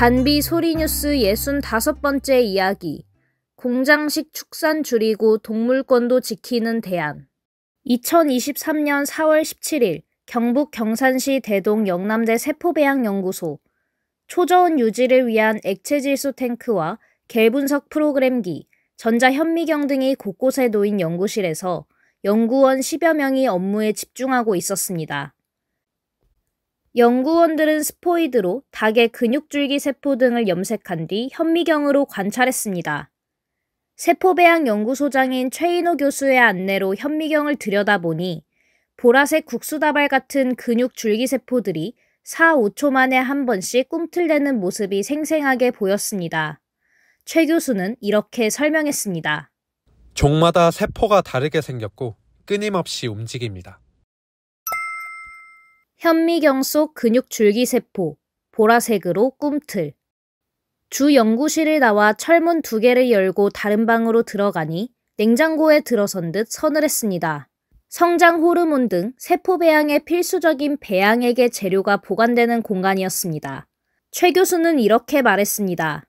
단비 소리뉴스 65번째 이야기. 공장식 축산 줄이고 동물권도 지키는 대안. 2023년 4월 17일 경북 경산시 대동 영남대 세포배양연구소. 초저온 유지를 위한 액체질소 탱크와 겔 분석 프로그램기, 전자현미경 등이 곳곳에 놓인 연구실에서 연구원 10여 명이 업무에 집중하고 있었습니다. 연구원들은 스포이드로 닭의 근육줄기 세포 등을 염색한 뒤 현미경으로 관찰했습니다. 세포배양연구소장인 최인호 교수의 안내로 현미경을 들여다보니 보라색 국수다발 같은 근육줄기 세포들이 4-5초 만에 한 번씩 꿈틀대는 모습이 생생하게 보였습니다. 최 교수는 이렇게 설명했습니다. 종마다 세포가 다르게 생겼고 끊임없이 움직입니다. 현미경 속 근육줄기세포, 보라색으로 꿈틀. 주 연구실을 나와 철문 2개를 열고 다른 방으로 들어가니 냉장고에 들어선 듯 서늘했습니다. 성장 호르몬 등 세포 배양에 필수적인 배양액의 재료가 보관되는 공간이었습니다. 최 교수는 이렇게 말했습니다.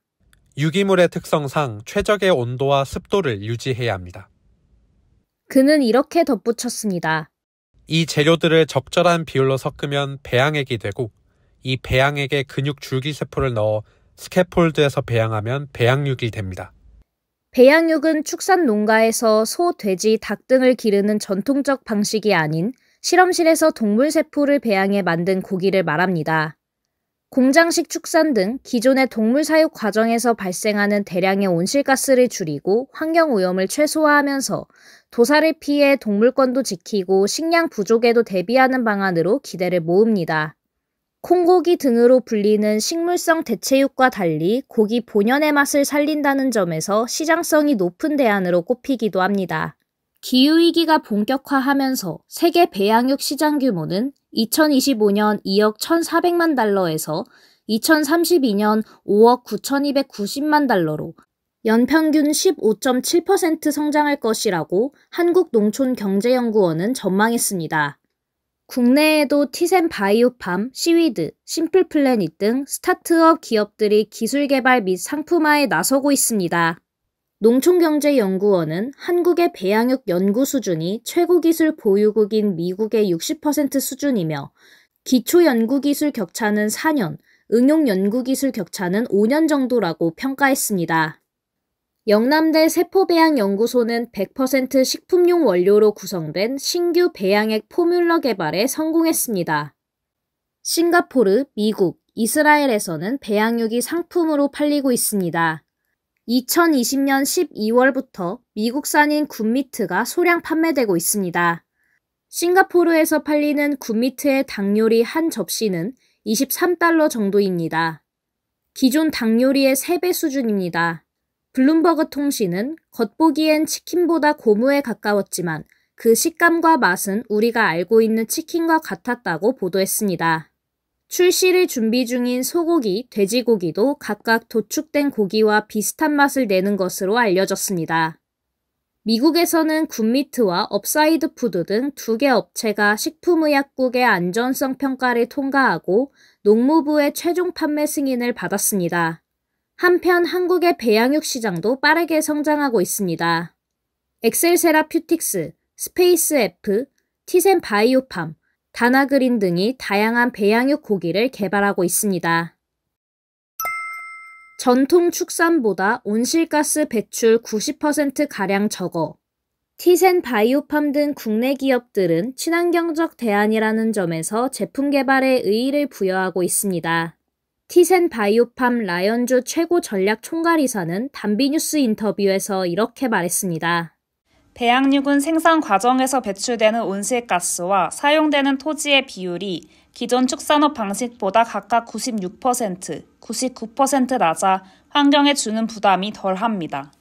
유기물의 특성상 최적의 온도와 습도를 유지해야 합니다. 그는 이렇게 덧붙였습니다. 이 재료들을 적절한 비율로 섞으면 배양액이 되고 이 배양액에 근육 줄기세포를 넣어 스캐폴드에서 배양하면 배양육이 됩니다. 배양육은 축산 농가에서 소, 돼지, 닭 등을 기르는 전통적 방식이 아닌 실험실에서 동물 세포를 배양해 만든 고기를 말합니다. 공장식 축산 등 기존의 동물 사육 과정에서 발생하는 대량의 온실가스를 줄이고 환경오염을 최소화하면서 도살을 피해 동물권도 지키고 식량 부족에도 대비하는 방안으로 기대를 모읍니다. 콩고기 등으로 불리는 식물성 대체육과 달리 고기 본연의 맛을 살린다는 점에서 시장성이 높은 대안으로 꼽히기도 합니다. 기후위기가 본격화하면서 세계 배양육 시장 규모는 2025년 2억 1,400만 달러에서 2032년 5억 9,290만 달러로 연평균 15.7% 성장할 것이라고 한국농촌경제연구원은 전망했습니다. 국내에도 티센바이오팜, 시위드, 심플플래닛 등 스타트업 기업들이 기술 개발 및 상품화에 나서고 있습니다. 농촌경제연구원은 한국의 배양육 연구 수준이 최고기술 보유국인 미국의 60% 수준이며 기초연구기술 격차는 4년, 응용연구기술 격차는 5년 정도라고 평가했습니다. 영남대 세포배양연구소는 100% 식품용 원료로 구성된 신규 배양액 포뮬러 개발에 성공했습니다. 싱가포르, 미국, 이스라엘에서는 배양육이 상품으로 팔리고 있습니다. 2020년 12월부터 미국산인 굿미트가 소량 판매되고 있습니다. 싱가포르에서 팔리는 굿미트의 닭요리 한 접시는 23달러 정도입니다. 기존 닭요리의 3배 수준입니다. 블룸버그 통신은 겉보기엔 치킨보다 고무에 가까웠지만 그 식감과 맛은 우리가 알고 있는 치킨과 같았다고 보도했습니다. 출시를 준비 중인 소고기, 돼지고기도 각각 도축된 고기와 비슷한 맛을 내는 것으로 알려졌습니다. 미국에서는 굿미트와 업사이드 푸드 등 2개 업체가 식품의약국의 안전성 평가를 통과하고 농무부의 최종 판매 승인을 받았습니다. 한편 한국의 배양육 시장도 빠르게 성장하고 있습니다. 엑셀세라퓨틱스, 스페이스F, 티센바이오팜, 다나그린 등이 다양한 배양육 고기를 개발하고 있습니다. 전통 축산보다 온실가스 배출 90%가량 적어. 티센바이오팜 등 국내 기업들은 친환경적 대안이라는 점에서 제품 개발에 의의를 부여하고 있습니다. 티센바이오팜 라연주 최고 전략 총괄이사는 단비뉴스 인터뷰에서 이렇게 말했습니다. 배양육은 생산 과정에서 배출되는 온실가스와 사용되는 토지의 비율이 기존 축산업 방식보다 각각 96%, 99% 낮아 환경에 주는 부담이 덜합니다.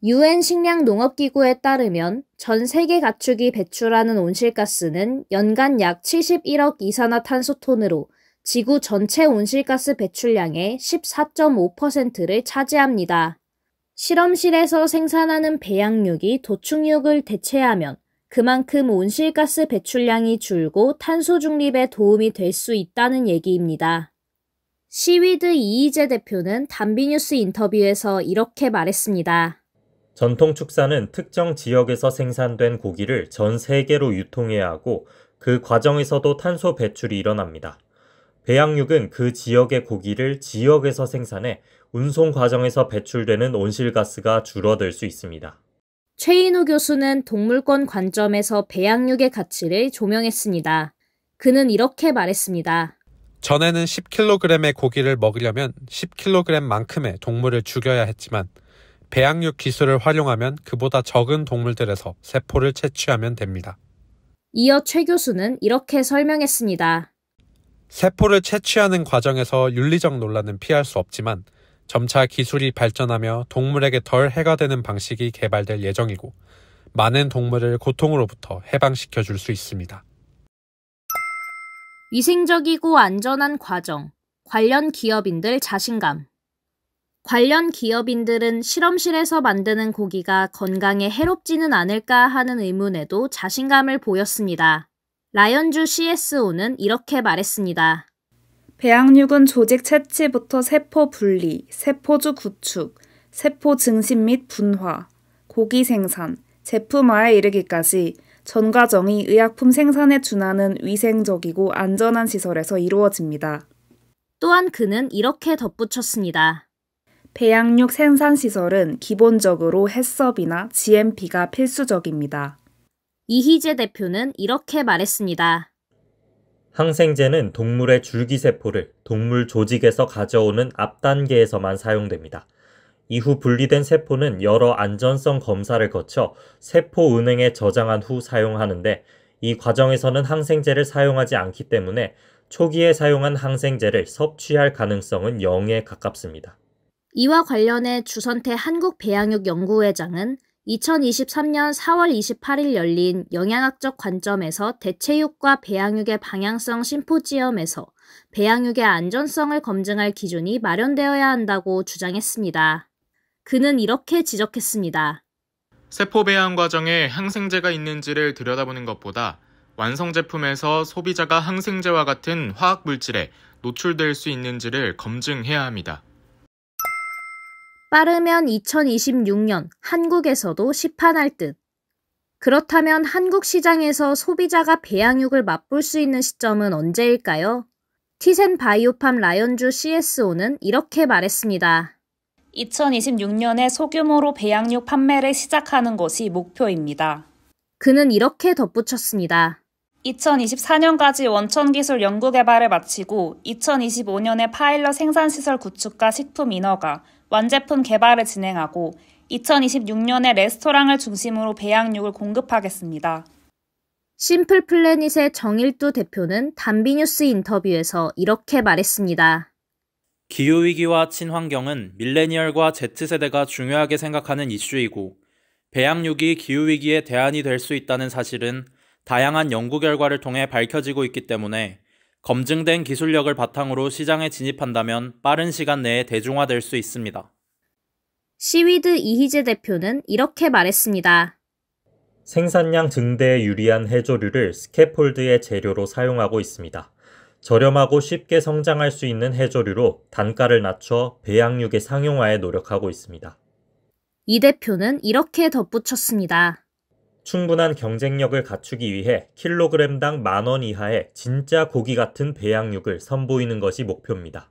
UN 식량농업기구에 따르면 전 세계 가축이 배출하는 온실가스는 연간 약 71억 이산화탄소톤으로 지구 전체 온실가스 배출량의 14.5%를 차지합니다. 실험실에서 생산하는 배양육이 도축육을 대체하면 그만큼 온실가스 배출량이 줄고 탄소 중립에 도움이 될 수 있다는 얘기입니다. 시위드 이희재 대표는 단비뉴스 인터뷰에서 이렇게 말했습니다. 전통축사는 특정 지역에서 생산된 고기를 전 세계로 유통해야 하고 그 과정에서도 탄소 배출이 일어납니다. 배양육은 그 지역의 고기를 지역에서 생산해 운송 과정에서 배출되는 온실가스가 줄어들 수 있습니다. 최인우 교수는 동물권 관점에서 배양육의 가치를 조명했습니다. 그는 이렇게 말했습니다. 전에는 10kg의 고기를 먹으려면 10kg만큼의 동물을 죽여야 했지만 배양육 기술을 활용하면 그보다 적은 동물들에서 세포를 채취하면 됩니다. 이어 최 교수는 이렇게 설명했습니다. 세포를 채취하는 과정에서 윤리적 논란은 피할 수 없지만 점차 기술이 발전하며 동물에게 덜 해가 되는 방식이 개발될 예정이고 많은 동물을 고통으로부터 해방시켜 줄 수 있습니다. 위생적이고 안전한 과정, 관련 기업인들 자신감. 관련 기업인들은 실험실에서 만드는 고기가 건강에 해롭지는 않을까 하는 의문에도 자신감을 보였습니다. 라이언주 CSO는 이렇게 말했습니다. 배양육은 조직 채취부터 세포 분리, 세포주 구축, 세포 증식 및 분화, 고기 생산, 제품화에 이르기까지 전 과정이 의약품 생산에 준하는 위생적이고 안전한 시설에서 이루어집니다. 또한 그는 이렇게 덧붙였습니다. 배양육 생산 시설은 기본적으로 해썹이나 GMP가 필수적입니다. 이희재 대표는 이렇게 말했습니다. 항생제는 동물의 줄기세포를 동물 조직에서 가져오는 앞 단계에서만 사용됩니다. 이후 분리된 세포는 여러 안전성 검사를 거쳐 세포 은행에 저장한 후 사용하는데 이 과정에서는 항생제를 사용하지 않기 때문에 초기에 사용한 항생제를 섭취할 가능성은 0에 가깝습니다. 이와 관련해 주선태 한국배양육연구회장은 2023년 4월 28일 열린 영양학적 관점에서 대체육과 배양육의 방향성 심포지엄에서 배양육의 안전성을 검증할 기준이 마련되어야 한다고 주장했습니다. 그는 이렇게 지적했습니다. 세포 배양 과정에 항생제가 있는지를 들여다보는 것보다 완성 제품에서 소비자가 항생제와 같은 화학 물질에 노출될 수 있는지를 검증해야 합니다. 빠르면 2026년 한국에서도 시판할 듯. 그렇다면 한국 시장에서 소비자가 배양육을 맛볼 수 있는 시점은 언제일까요? 티센 바이오팜 라이언주 CSO는 이렇게 말했습니다. 2026년에 소규모로 배양육 판매를 시작하는 것이 목표입니다. 그는 이렇게 덧붙였습니다. 2024년까지 원천기술 연구개발을 마치고 2025년에 파일럿 생산시설 구축과 식품 인허가, 완제품 개발을 진행하고 2026년에 레스토랑을 중심으로 배양육을 공급하겠습니다. 심플플래닛의 정일두 대표는 단비뉴스 인터뷰에서 이렇게 말했습니다. 기후위기와 친환경은 밀레니얼과 Z세대가 중요하게 생각하는 이슈이고 배양육이 기후위기의 대안이 될 수 있다는 사실은 다양한 연구 결과를 통해 밝혀지고 있기 때문에 검증된 기술력을 바탕으로 시장에 진입한다면 빠른 시간 내에 대중화될 수 있습니다. 시위드 이희재 대표는 이렇게 말했습니다. 생산량 증대에 유리한 해조류를 스캐폴드의 재료로 사용하고 있습니다. 저렴하고 쉽게 성장할 수 있는 해조류로 단가를 낮춰 배양육의 상용화에 노력하고 있습니다. 이 대표는 이렇게 덧붙였습니다. 충분한 경쟁력을 갖추기 위해 킬로그램당 10,000원 이하의 진짜 고기 같은 배양육을 선보이는 것이 목표입니다.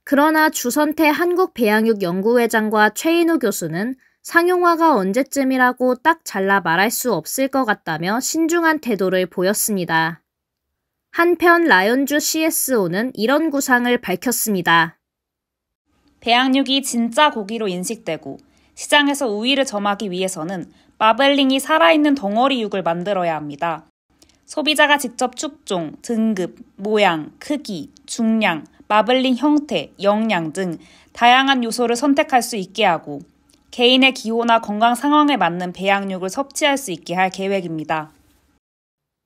그러나 주선태 한국배양육연구회장과 최인우 교수는 상용화가 언제쯤이라고 딱 잘라 말할 수 없을 것 같다며 신중한 태도를 보였습니다. 한편 라이언주 CSO는 이런 구상을 밝혔습니다. 배양육이 진짜 고기로 인식되고 시장에서 우위를 점하기 위해서는 마블링이 살아있는 덩어리 육을 만들어야 합니다. 소비자가 직접 축종, 등급, 모양, 크기, 중량, 마블링 형태, 영양 등 다양한 요소를 선택할 수 있게 하고 개인의 기호나 건강 상황에 맞는 배양육을 섭취할 수 있게 할 계획입니다.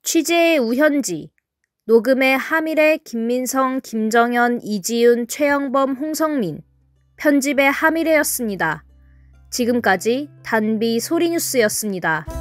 취재의 우현지, 녹음의 하밀의 김민성, 김정현, 이지윤, 최영범, 홍성민, 편집의 하밀의였습니다. 지금까지 단비 소리뉴스였습니다.